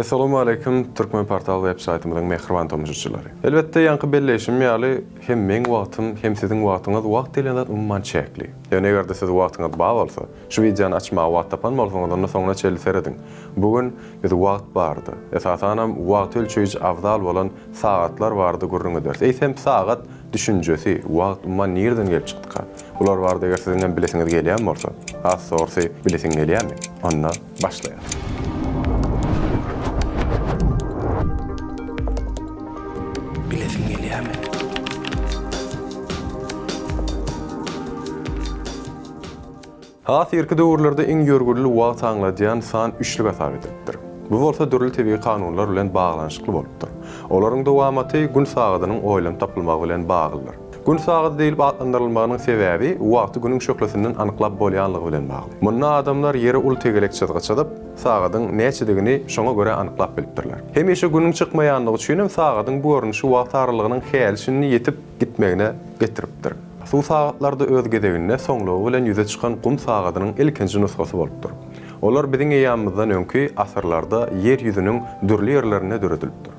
Assalamu alaykum, Türkmen portal websaytymyzyň mehriban tomuşçylary. Elbetde ýanky belleşim ýaly hem meň wagtym, hem siziň wagtyňyz wagt diýilende umman çekli. Ýani eger siz wagtyňyz bar bolsa, şu videony açmagy wagt tapan bolsaňyz soňra çeli seredin. Bugün bir wagt bardy. Esasanam wagt ölçüýüji awdal bolan sagatlar bardy gurrunýar. Eýsem sagat düşünjesi, wagt umman nerden gelip çykdyka? Bular bardy eger siziň bilesiňiz gelýän bolsa, az sorsy bilesiň gelýärmi? Onda başlaýar. Has ýerki döwürlerde iň ýörgürli wagt aňladýan san 3'lük asap edipdir. Bu bolsa dürli tebii kanunlar bilen baglanyşykly bolupdyr. Olaryň dowamaty gün sagadynyň oýlan tapylmagy bilen baglydyr. Gün sagaty diýilip adlandyrylmagynyň sebäbi wagty günüň şöklesinden anyklap bolýanlygy bilen bagly. Munda adamlar ýere ul tegelek çatyp sagadyň näçedigini şoňa görä anyklap bilipdirler. Hemişe günüň çykmaýanlygy üçin hem sagadyň bu görnüşi wagt aralygynyň hälisini ýetip gitmegine getiripdir. Su sagatlarda öz gedegine soňlugy bilen ýüze çykan gum sagadynyň ilkinji nusgasy bolupdyr. Olar biziň ýamymyzdan öňki asyrlarda ýer ýüzüniň dürli ýerlerine döredilipdir.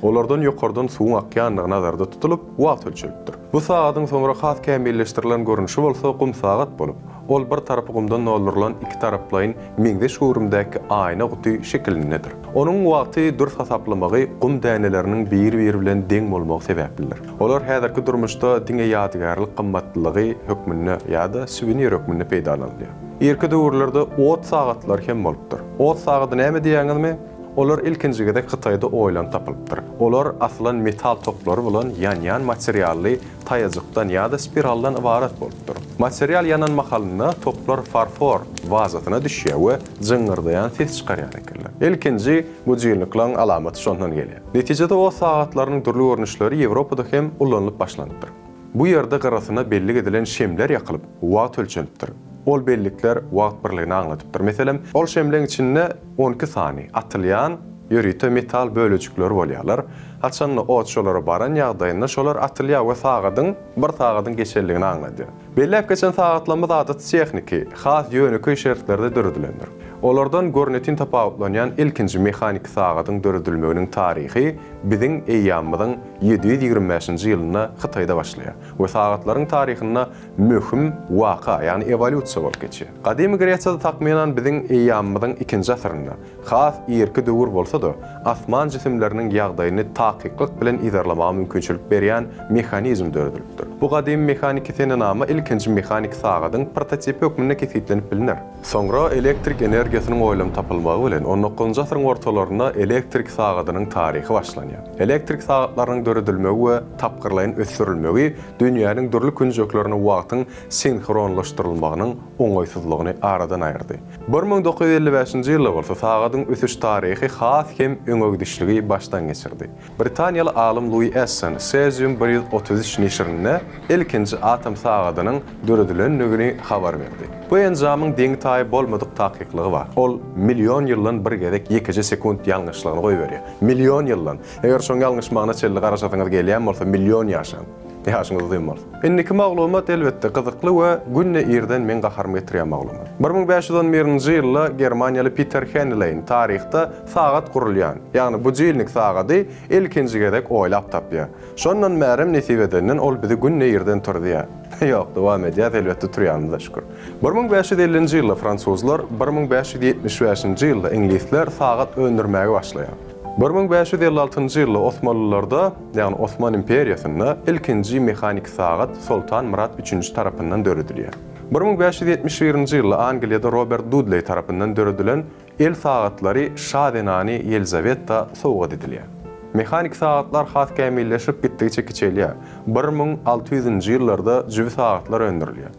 Olardan ýokardan suwun akýanlygy nazarda tutulyp wagt ölçülipdir. Bu sagadyň soňra has kämilleşdirilen görnüşi bolsa gum sagat bolup, ol bir tarapy gumdan nolurlan iki taraplaýyn meňde şuurumdaky aýna guty şekillendir. Onuň wagty dürüst hasaplamagy gum däneleriniň bir-biri bilen deň bolmagy sebäplidir. Olar häzirki durmuşda diňe ýadygarlyk gymmatlygy hökmünde ýa-da suvenir hökmünde peýdalanýar. Erki döwürlerde ot sagatlar hem bolupdyr. Ot sagaty näme diýäňizmi? Olar ilkinjigede Hytaýda oýlan tapylypdyr. Olar aslan metal toplary bolan ýan-ýan materially taýajykdan ýa-da spiraldan ibarat bolupdyr. Material yanan mahalynda toplar farfor vazatyna düşýär we jyňyrdaýan ses çykarýar ekenler. Ilkinji bu jyňlyklaryň alamaty şondan gelýär. Netijede o sagatlaryň türli görnüşleri Ýewropada hem ulanylyp başlandyr. Bu ýerde garasyna belli edilen şemler ýakylyp wagt ölçülipdir. Ol bellikler wagt birligini aňlatypdyr. Meselem, ol şemleň içinde 12 sani atylýan ýörüte metal bölejikler bolýarlar. Haçanly ot şolara baran ýagdaýynda şolar atylýar we bir sagadyň geçerligini aňladyr. Belläp geçen sagatlanma adat texniki, has ýöneki şertlerde döredilendir. Olardan görnetin tapawutlanýan ilkinji mehanik sagadyň döredilmeginiň tarihi biziň eýýamymyzyň 725-nji ýylyna Hytaýda başlaýar. We sagatlaryň tarihinde möhüm waka, ýani evolýusiýa bolup geçýär. Gadymy Gresiýada takmynan biziň eýýamymyzyň 2-nji asyrynda has ýerki döwür bolsa da asman jisimleriniň ýagdaýyny takykyk bilen izarlamagy mümkinçilik berýän mexanizm döredilipdir. Bu gadymy mehanik ýeteni namy ilkinji mehanik sagadyň prototipi hökmünde kesiplenip bilinir. Soňra elektrik energiýasynyň oýlam tapylmagy bilen 19-njy asyryň ortalarynda elektrik sagadynyň tarihi başlanýar. Elektrik sagatlarynyň döredilmegi we tapgyrlaryň ösdürilmegi dünýäniň dürli künjeklerini wagtyň sinkronlaşdyrylmagynyň oňaýsızlygyny aradan aýyrdy. 1955-nji ýylda bolsa sagadyň ösüş tarihi has hem öňögdişligi başdan geçirdi. Britaniýaly alim Louis Aston Cesium 133 neşrine ilkinji atom sagadynyň döredilenligini habar berdi. Bu enjamyň deň taýy bolmadyk takykylygy bar. Ol million ýyldan bir gedek 2 sekund ýalňyşlygyny goý berýär. Million ýyldan. Eger şoň ýalňyşmagyna çelli garaşatyňyz gelýän bolsa million ýaşan. Ýaşyňyz diýmez. Indiki maglumat elbetde gyzykly we günne ýerden men gaharmy getirýän maglumat. 1511-nji ýylda Germaniýaly Peter Henlein tarihda sagat gurulýan. Ýani bu jylnyk sagaty ilkinji gedek oýlap tapýar. Şondan märim nesip edenden ol bizi günne ýerden turdyýar. Ýok, dowam edýär, elbetde turýanymyza şükür. 1550-nji ýylda fransuzlar, 1575-nji ýylda inglizler sagat öndürmäge başlaýar. 1556-njy ýylda Osmanlylarda, ýani Osman imperiýasynda ilkinji mehanik sagat Sultan Murad III tarapyndan döredilýär. 1571-nji ýylda Angliýada Robert Dudley tarapyndan döredilen el sagatlary şadenany Yelizaveta sowgat edilýär. Mehanik sagatlar has kämilleşip gitdikçe kiçelýär. 1600-nji ýyllarda jübi sagatlar öndürilýär.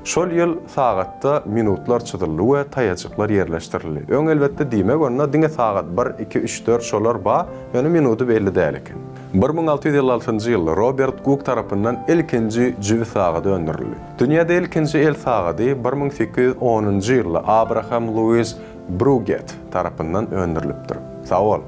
Şol ýyl sagatda minutlar çydyrly we taýajyklar ýerleşdirildi. Öň elbetde diýmek onda diňe sagat 1, 2, 3, 4 şolar ba, ýöne minuty belli däl eken. 1656-njy ýylda Robert Cook tarapyndan ilkinji jübi sagaty öndürildi. Dünýäde ilkinji el sagaty 1810-njy ýylda Abraham Louis Bruget tarapyndan öndürilipdir. Sag ol.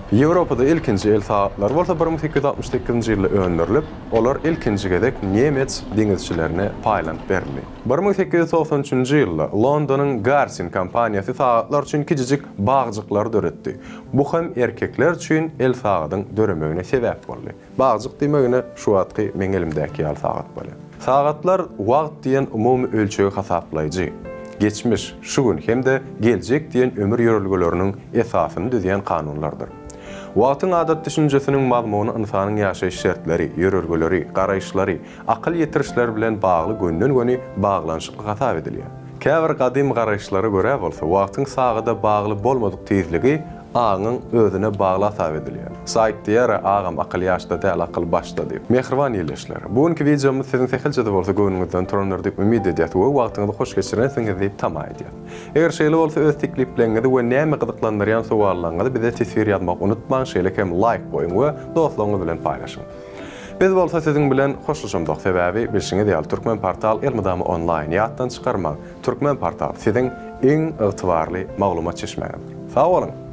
Ýewropada ilkinji el sagatlar bolsa 1868-nji ýylda öndürilip, olar ilkinji gedek Niemets diňizçilerine paýlanyp berildi. 1893-nji ýylda Londonyň Garsin kompaniýasy sagatlar üçin kijijik bagjyklar döretdi. Bu hem erkekler üçin el sagatyň döremegine sebäp boldy. Bagjyk diýmegine şu wagtky meň elimdäki ýal sagat bolýar. Sagatlar wagt diýen umumy ölçegi hasaplayjy. Geçmiş, şu gün hem-de geljek diýen ömür ýörelgeleriniň esasyny düzýän kanunlardyr. Wagtyň adat düşünjesiniň mazmuny insanyň ýaşaýyş şertleri, ýörelgeleri, garaýşlary, akyl ýetirişler bilen bagly gönden-göni baglanşykly hasap edilýär. Käbir gadym garaýşlara görä bolsa, wagtyň sagada bagly bolmadyk tezligi aňyň özüne bagly hasap edilýär. Saýt diýär, agam akyl ýaşda däl, akyl başda diýip. Mehriban ýerleşler. Bugünkü videomuz siziň tähilçede bolsa göňüňizden turanlar diýip umid edýär. We wagtyňyzy hoş geçiresiňiz diýip tamam edýär. Eger şeýle bolsa öz tekliplerinizi we näme gyzyklandyrýan sowallaryňyzy bize tesir ýazmak unutmaň. Şeýle hem like goýun we dostlaryňyz bilen paýlaşyň. Biz bolsa siziň bilen hoşlaşamdyk sebäbi bilşiňiz ýaly Türkmen portal Elmydamy online ýatdan çykarmak. Türkmen portal siziň iň ygtybarly maglumat çeşmegidir. Sag bolun.